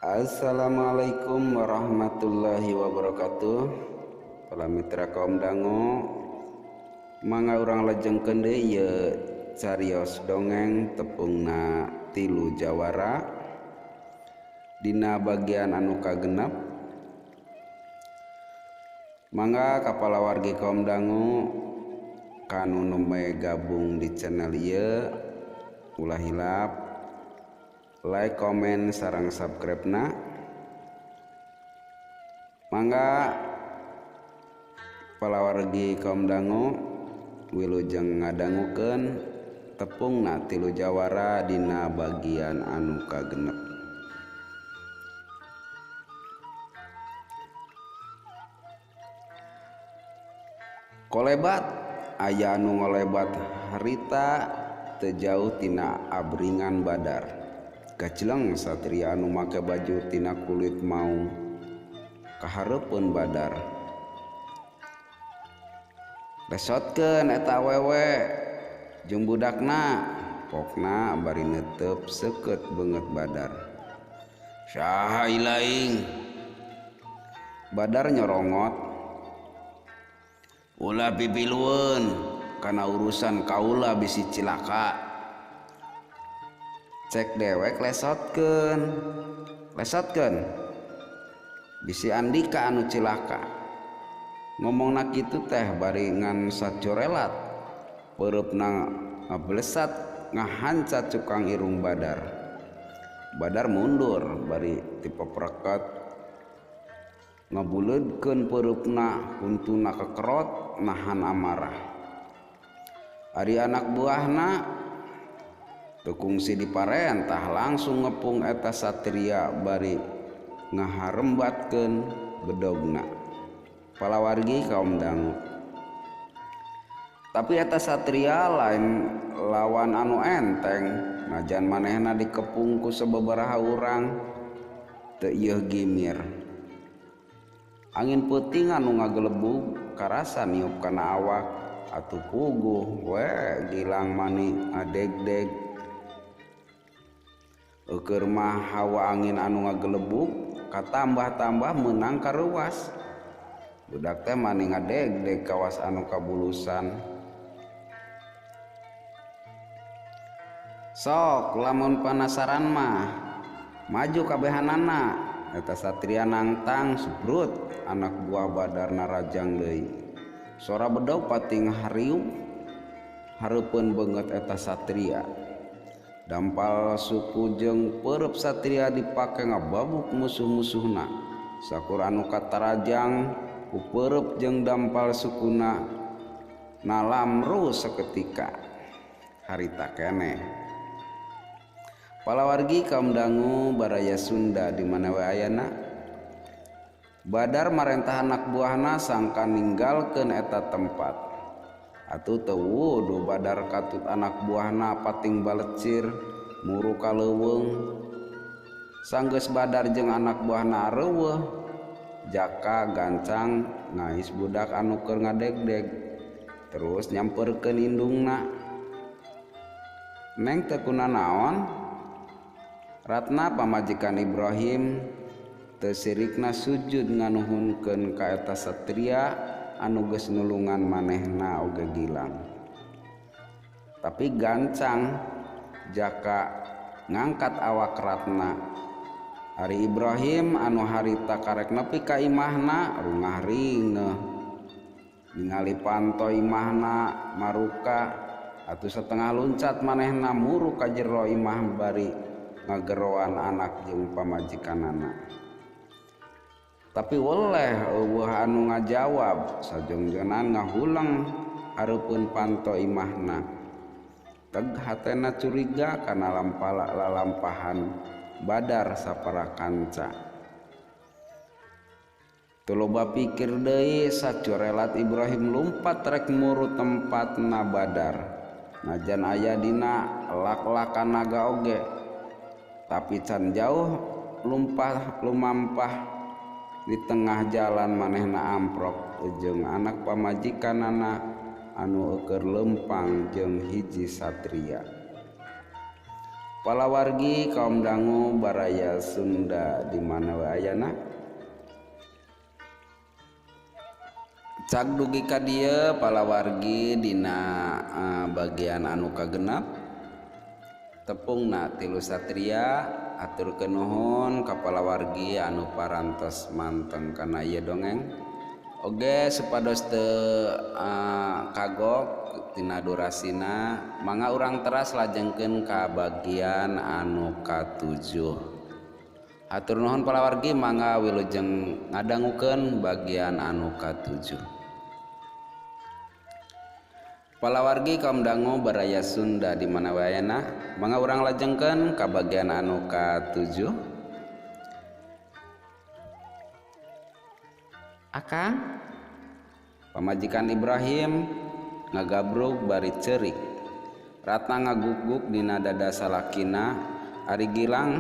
Assalamualaikum warahmatullahi wabarakatuh. Para mitra kaum dangu, mangga urang lajengkeun deui ye carios dongeng tepungna tilu jawara dina bagian anu kagenep. Mangga kapala wargi kaum dangu kanu numpe gabung di channel ieu ulah hilap like, komen, sareng subscribe na. Mangga palawargi kaum dangu wilujeng ngadangukeun tepungna tilu jawara dina bagian anu kagenep. Kolebat aya anu ngolebat harita teu jauh tina abringan badar. Kacileng satria anu make baju tina kulit mau kahareupeun badar. Lesotkeun eta awewe jeung budakna, pokna bari neuteup seukeut beungeut badar. Saha ilaing? Badar nyorongot, ulah pipilueun kana urusan kaula bisi cilaka. Cek dewek lesotkeun bisi Andika anu cilaka. Ngomongna kitu teh bari ngan sacorelat peureupna ngablesat ngahancat cukang irung badar. Badar mundur bari tipepreket ngabuleudkeun peureupna kuntuna kekerot nahan amarah. Ari anak buahna tekungsi diparentah langsung ngepung eta satria bari ngaharembatkeun bedogna. Palawargi kaum dangu, tapi eta satria lain lawan anu enteng. Najan manehna dikepung ku sababaraha urang teu ieuh gimir. Angin peuting anu ngagelebug karasa niup kana awak atuh puguh we gilang mani ngadegdeg. Eukeur mah hawa angin anu ngagelebug katambah-tambah meunang karuas. Budak teh mani ngadegdeg kawas anu kabulusan. Sok lamun panasaran mah maju kabehanana. Eta satria nangtang subrut anak buah badarna rajang deui. Sora bedog pating hariuk hareupeun beungeut eta satria. Dampal suku jeung peureub satria dipake ngababuk musuh-musuhna. Sakur anu katarajang ku peureub jeung dampal sukuna nalamru saketika harita keneh. Palawargi kaum dangu baraya Sunda di mana we ayana. Badar marentah anak buahna sangka ninggalkeun eta tempat. Atuh teu wudu badar katut anak buahna pating balecir muru ka leuweung. Sanggeus badar jeung anak buahna reuweuh, jaka gancang ngais budak anu keur ngadegdeg terus nyamperkeun indungna. Neng teu kunanaon, ratna pamajikan Ibrahim teu sirikna sujud nganuhunkeun ka eta satria anu geus nulungan manehna oge gilang. Tapi gancang jaka ngangkat awak ratna. Ari Ibrahim anu harita karek nepi ka imahna rungah ringgeh ningali panto imahna maruka atuh setengah luncat manehna muru ka jero imah bari ngageroan anak jeung pamajikanana. Tapi weleh eueuh anu ngajawab sajongjonan ngahuleng hareupeun panto imahna. Teg hatena curiga kana lalampahan badar sapara kanca. Teu loba pikir deui sacorelat Ibrahim lumpat rek muru tempatna badar. Najan aya dina lak-lakan naga oge. Tapi can jauh lumampah di tengah jalan manehna amprok jeung anak pamajikanana anu eukeur lempang jeung hiji satria. Palawargi kaum dangu baraya Sunda di mana ayana cak dugi ka dieu palawargi dina bagian anu kagenap tepungna tilu satria aturkeun nuhun ka palawargi anu parantos manteng kana ieu dongeng oge supados teu kagok tina durasina mangga urang teras lajengkeun ka bagian anu katujuh. Hatur nuhun palawargi mangga wilujeng ngadangukeun bagian anu katujuh. Palawargi kaum dangu baraya Sunda di mana wayana mangga urang lajengkeun ka bagian anu katujuh. Akang pamajikan Ibrahim ngagabrug bari ceurik ratna ngaguk-guk dina dada salakina ari gilang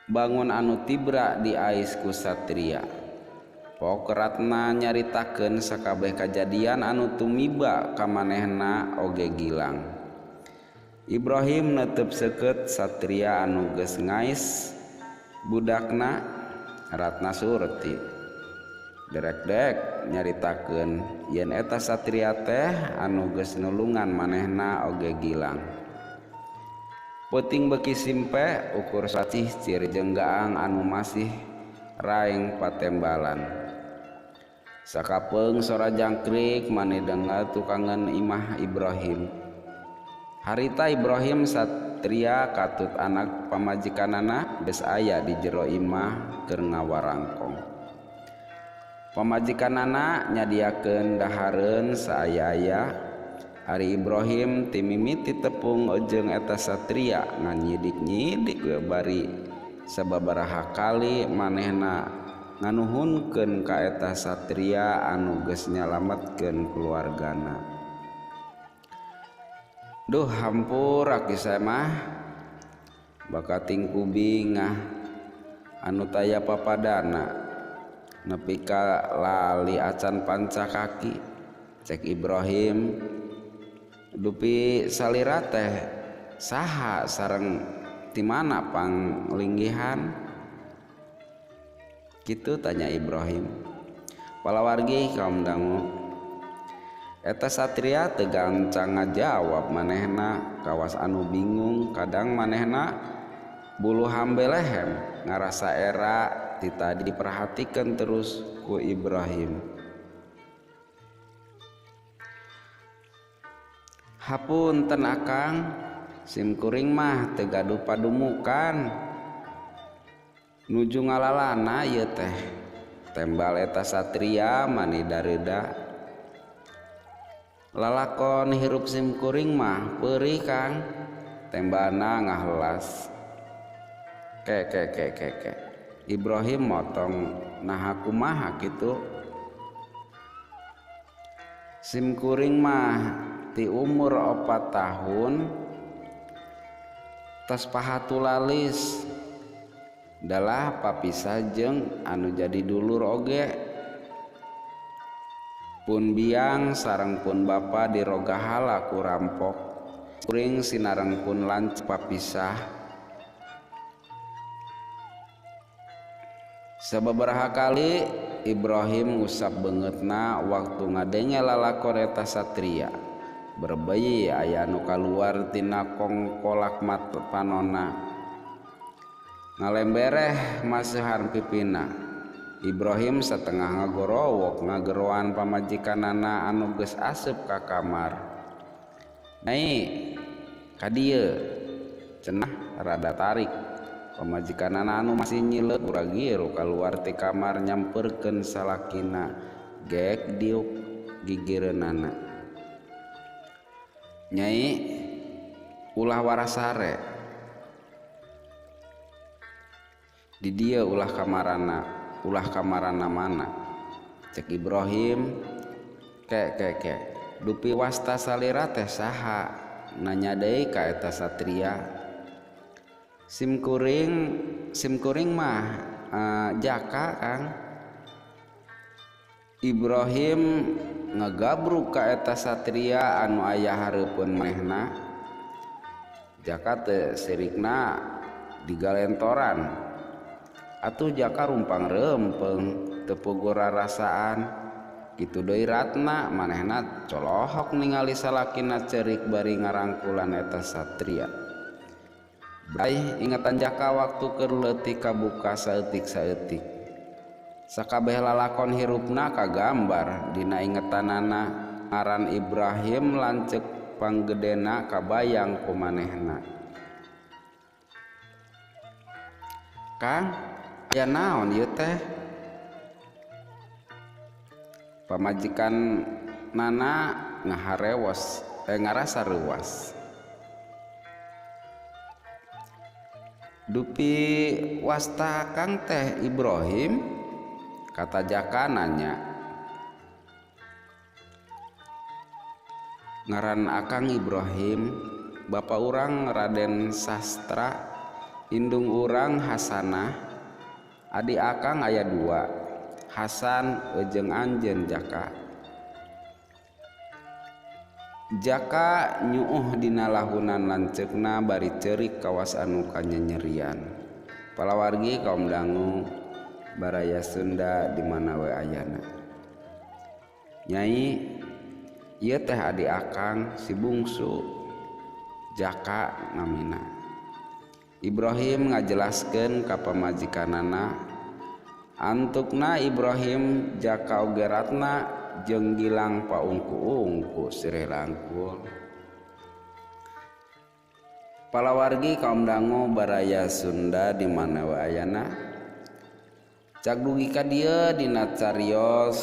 bangun anu tibra di ais ku satria pok ratna nyaritakeun sakabeh kajadian anu tumiba ka manehna oge gilang. Ibrahim netep seukeut satria anu geus ngais budakna ratna surti derek-dek nyaritakeun yen eta satria teh anu geus nulungan manehna oge gilang. Peuting beuki simpe ukur sacih cir jeung gaang anu masih raeng patembalan. Sakapeung sora jangkrik manehna tukangan imah Ibrahim. Harita Ibrahim satria katut anak pamajikanana geus aya di jero imah keur ngawarangkong. Pamajikanana nyadiakeun dahareun saaya-aya ari Ibrahim ti mimiti tepung jeung eta satria nganyidik-nyidik bari sababaraha kali manehna nganuhunkeun ka eta satria anu geus nyalametkeun keluargana. Duh hampur aki saya mah bakating kubingah anu taya papadana nepi ka lali acan panca kaki cek Ibrahim dupi salira teh saha sareng ti mana panglinggihan kitu tanya Ibrahim. Palawargi kaum dangu eta satria teu gancang ngajawab manehna kawas anu bingung kadang manehna bulu hambe lehem ngarasa era ti tadi diperhatikan terus ku Ibrahim. Hapunten akang simkuring mah teu gaduh padumukan nuju ngalalana ieu teh tembal eta satria mani dareuda lalakon hirup simkuring mah peurih kang tembana ngaheulas ke Ibrahim motong nah kumaha kitu simkuring mah ti umur 4 tahun tos pahatulalis dalah papisah jeung anu jadi dulur oge pun biang sareng pun bapa dirogahala ku rampok kuring sinareng pun lanc papisah. Sababaraha kali Ibrahim ngusap beungeutna waktu ngadenge lalakon eta satria berbayi aya nu kaluar tina kongkolak mat panonna ngalembereh maseuhan pipina. Ibrahim satengah ngagorowok ngageroan pamajikanana anu geus aseup ka kamar. Nyai ka dieu cenah rada tarik pamajikanana anu masih nyileuk uragiru kaluar ti kamar nyamperkeun salakina geek diuk gigireunana. Nyai ulah warasare di dieu ulah kamarana mana cek Ibrahim ke dupi wasta salira teh saha nanya deui ka eta satria. Simkuring mah jaka kang. Ibrahim ngagabruk ka eta satria anu aya hareupeun manehna jaka teu sirikna digalentoran atuh jaka rumpang rempeng teu puguh rarasaan kitu deui ratna manehna colohok ningali salakina ceurik bari ngarangkulan eta satria. Baik ingatan jaka waktu keur leutik kabuka saeutik-saeutik. Sakabeh lalakon hirupna kagambar dina ingetanana ngaran Ibrahim lanceuk panggedena kabayang ku manehna. Kang, aya naon ieu teh? Pamajikan nana ngaharewos ngarasa reuas. Dupi wasta Kang teh Ibrahim, kata jaka nanya. Ngaran akang Ibrahim, bapa urang Raden Sastra, indung urang Hasanah, adik akang aya 2, Hasan jeung anjeun Jaka. Jaka nyuuh dina lahunan lanceukna bari ceurik kawas anu kanyanyerian. Palawargi kaum dangu baraya Sunda di mana we ayana. Nyai, ieu teh adik akang si bungsu. Jaka ngamina. Ibrahim ngajelaskeun ka pamajikanana, antukna Ibrahim jaka oge ratna jeung Gilang paungku-ungku sirih langkul. Palawargi kaum dangu baraya Sunda di mana we ayana. Cak dugi ka dieu dina cariyos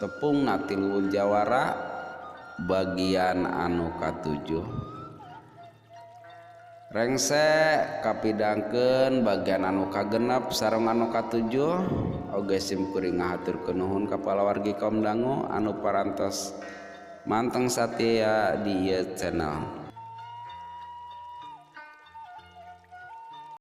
tepung na 3 Jawara bagian anu ka-7. Rengse kapidangkeun bagian anu ka-6 sareng anu ka-7 oge simkuring ngahaturkeun nuhun ka palawargi kaum dangu anu parantos manteng satia di ieu channel.